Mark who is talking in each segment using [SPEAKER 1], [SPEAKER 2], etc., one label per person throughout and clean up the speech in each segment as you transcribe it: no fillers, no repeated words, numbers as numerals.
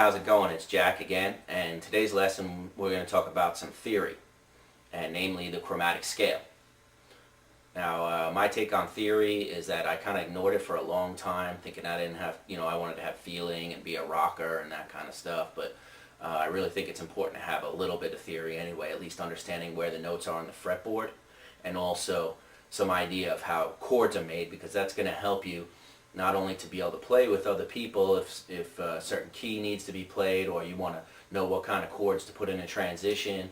[SPEAKER 1] how's it going? It's Jack again, and today's lesson we're going to talk about some theory, and namely the chromatic scale. Now, my take on theory is that I kind of ignored it for a long time, thinking I didn't have, I wanted to have feeling and be a rocker and that kind of stuff, but I really think it's important to have a little bit of theory anyway, at least understanding where the notes are on the fretboard, and also some idea of how chords are made, because that's going to help you not only to be able to play with other people if a certain key needs to be played, or you want to know what kind of chords to put in a transition,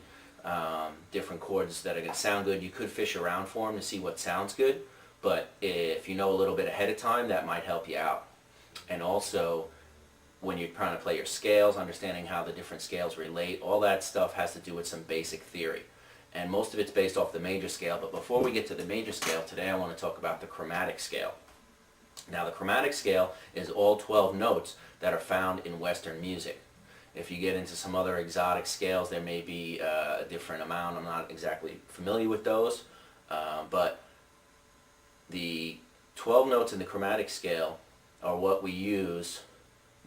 [SPEAKER 1] different chords that are going to sound good. You could fish around for them to see what sounds good, but if you know a little bit ahead of time, that might help you out. And also, when you're trying to play your scales, understanding how the different scales relate, all that stuff has to do with some basic theory. And most of it's based off the major scale, but before we get to the major scale, today I want to talk about the chromatic scale. Now, the chromatic scale is all 12 notes that are found in Western music. If you get into some other exotic scales, there may be a different amount. I'm not exactly familiar with those, but the 12 notes in the chromatic scale are what we use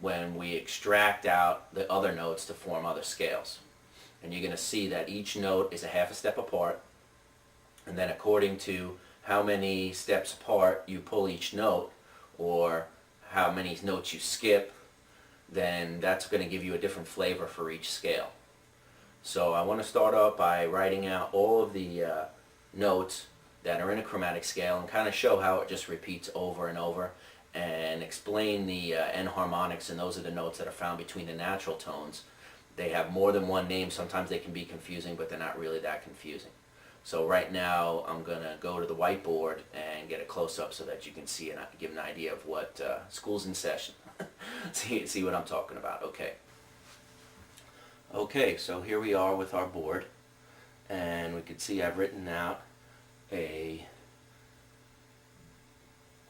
[SPEAKER 1] when we extract out the other notes to form other scales. And you're going to see that each note is a half a step apart, and then according to how many steps apart you pull each note, or how many notes you skip, then that's going to give you a different flavor for each scale. So I want to start off by writing out all of the notes that are in a chromatic scale and kind of show how it just repeats over and over, and explain the enharmonics, and those are the notes that are found between the natural tones. They have more than one name. Sometimes they can be confusing, but they're not really that confusing. So right now I'm going to go to the whiteboard and get a close-up so that you can see and give an idea of what school's in session. see what I'm talking about. Okay, so here we are with our board, and we can see I've written out a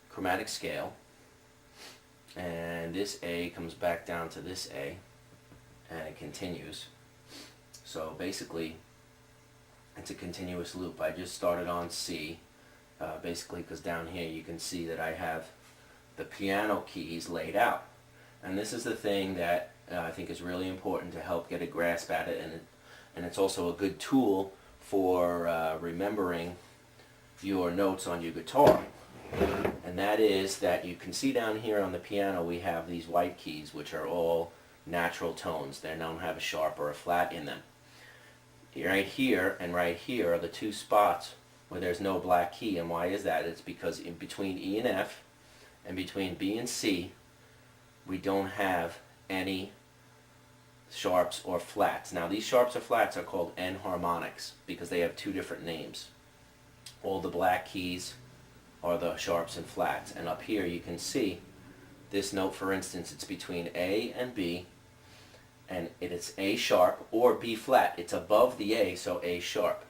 [SPEAKER 1] chromatic scale, and this A comes back down to this A, and it continues. So basically it's a continuous loop. I just started on C, basically because down here you can see that I have the piano keys laid out. And this is the thing that I think is really important to help get a grasp at it, and it's also a good tool for remembering your notes on your guitar. And that is that you can see down here on the piano we have these white keys, which are all natural tones. They don't have a sharp or a flat in them. Right here and right here are the two spots where there's no black key. And why is that? It's because in between E and F and between B and C, we don't have any sharps or flats. Now, these sharps or flats are called enharmonics because they have two different names. All the black keys are the sharps and flats. And up here you can see this note, for instance, it's between A and B, and it's A sharp or B flat. It's above the A, so A sharp,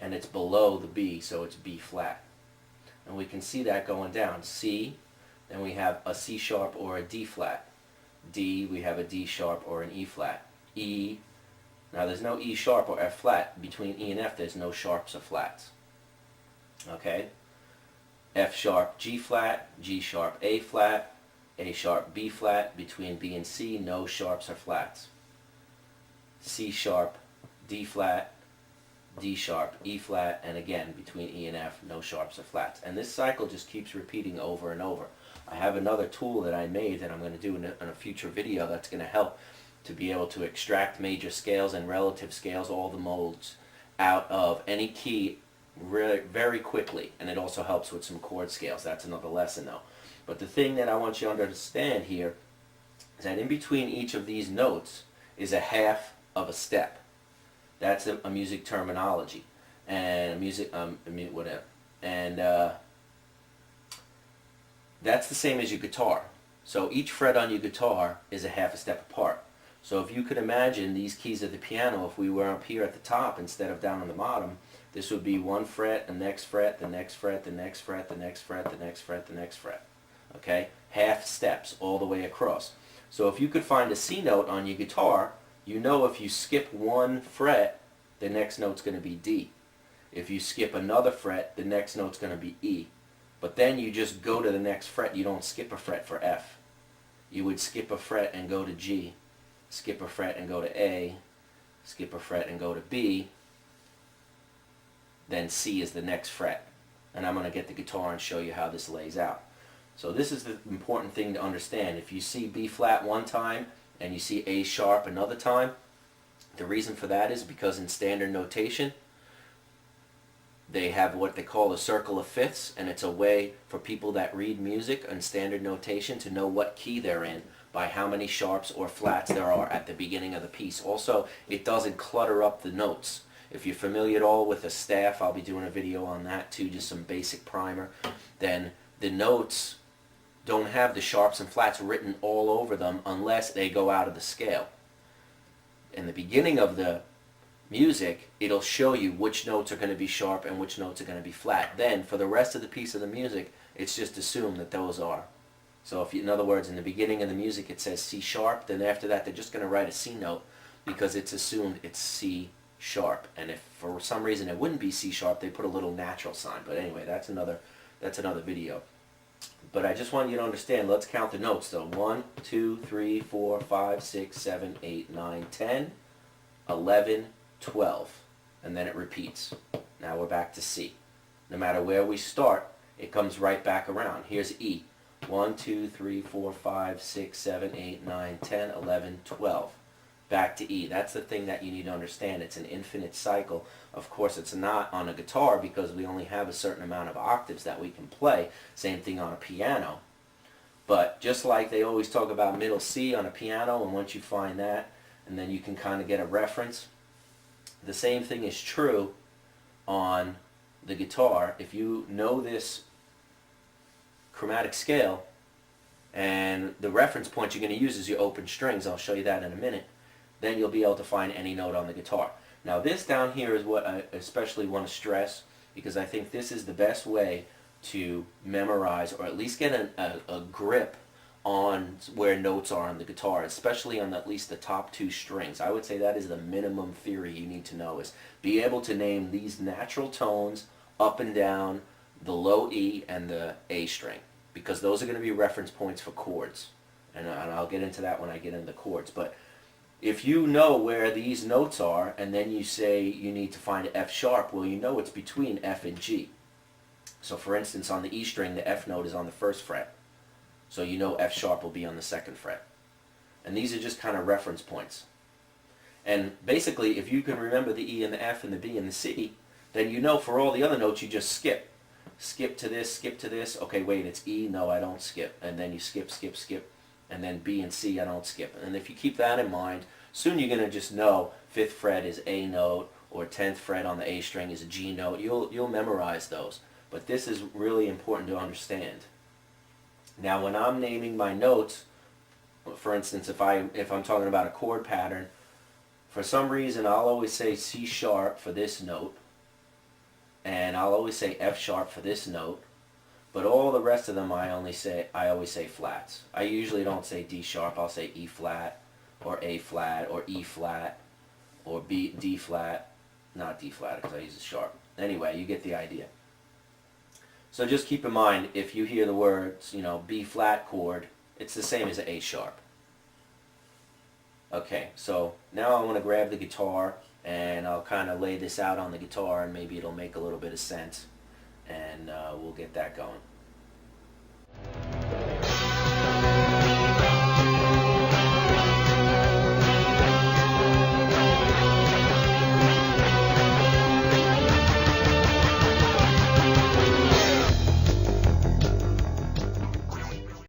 [SPEAKER 1] and it's below the B, so it's B flat. And we can see that going down. C, then we have a C sharp or a D flat. D, we have a D sharp or an E flat. E, now there's no E sharp or F flat. Between E and F there's no sharps or flats. Okay? F sharp, G flat, G sharp, A flat, A sharp, B flat. Between B and C, no sharps or flats. C sharp, D flat, D sharp, E flat, and again between E and F, no sharps or flats. And this cycle just keeps repeating over and over. I have another tool that I made that I'm going to do in a future video that's going to help to be able to extract major scales and relative scales, all the modes, out of any key really, very quickly. And it also helps with some chord scales. That's another lesson though. But the thing that I want you to understand here is that in between each of these notes is a half of a step. That's a music terminology, and whatever. And that's the same as your guitar. So each fret on your guitar is a half a step apart. So if you could imagine these keys of the piano, if we were up here at the top instead of down on the bottom, this would be one fret, the next fret, the next fret, the next fret, the next fret, the next fret, the next fret. Okay? Half steps all the way across. So if you could find a C note on your guitar, you know if you skip one fret, the next note's going to be D. If you skip another fret, the next note's going to be E. But then you just go to the next fret. You don't skip a fret for F. You would skip a fret and go to G, skip a fret and go to A, skip a fret and go to B, then C is the next fret. And I'm going to get the guitar and show you how this lays out. So this is the important thing to understand. If you see B flat one time and you see A sharp another time, the reason for that is because in standard notation they have what they call a circle of fifths, and it's a way for people that read music in standard notation to know what key they're in by how many sharps or flats there are at the beginning of the piece. Also, it doesn't clutter up the notes. If you're familiar at all with a staff, I'll be doing a video on that too, just some basic primer, then the notes don't have the sharps and flats written all over them unless they go out of the scale. In the beginning of the music, it'll show you which notes are going to be sharp and which notes are going to be flat. Then, for the rest of the piece of the music, it's just assumed that those are. So if you, in other words, in the beginning of the music it says C sharp, then after that they're just going to write a C note because it's assumed it's C sharp. And if for some reason it wouldn't be C sharp, they put a little natural sign. But anyway, that's another video. But I just want you to understand, let's count the notes though. 1, 2, 3, 4, 5, 6, 7, 8, 9, 10, 11, 12. And then it repeats. Now we're back to C. No matter where we start, it comes right back around. Here's E. 1, 2, 3, 4, 5, 6, 7, 8, 9, 10, 11, 12. Back to E. That's the thing that you need to understand. It's an infinite cycle. Of course, it's not on a guitar because we only have a certain amount of octaves that we can play. Same thing on a piano. But just like they always talk about middle C on a piano, and once you find that, and then you can kind of get a reference, the same thing is true on the guitar. If you know this chromatic scale, and the reference point you're going to use is your open strings, I'll show you that in a minute, then you'll be able to find any note on the guitar. Now this down here is what I especially want to stress, because I think this is the best way to memorize or at least get a grip on where notes are on the guitar, especially on at least the top two strings. I would say that is the minimum theory you need to know, is be able to name these natural tones up and down the low E and the A string, because those are going to be reference points for chords. And I'll get into that when I get into the chords. But if you know where these notes are, and then you say you need to find F sharp, well, you know it's between F and G. So for instance, on the E string, the F note is on the first fret. So you know F sharp will be on the second fret. And these are just kind of reference points. And basically, if you can remember the E and the F and the B and the C, then you know for all the other notes you just skip. Skip to this, skip to this. Okay, wait, it's E. No, I don't skip. And then you skip, skip, skip. And then B and C, I don't skip. And if you keep that in mind, soon you're going to just know 5th fret is A note, or 10th fret on the A string is a G note. You'll memorize those. But this is really important to understand. Now when I'm naming my notes, for instance, if I'm talking about a chord pattern, for some reason I'll always say C sharp for this note, and I'll always say F sharp for this note, but all the rest of them I always say flats. I usually don't say D sharp. I'll say E flat, or A flat, or E flat, or D flat. Not D flat because I use a sharp. Anyway, you get the idea. So just keep in mind, if you hear the words, B flat chord, it's the same as A sharp. Okay, so now I want to grab the guitar, and I'll kind of lay this out on the guitar, and maybe it'll make a little bit of sense, and we'll get that going.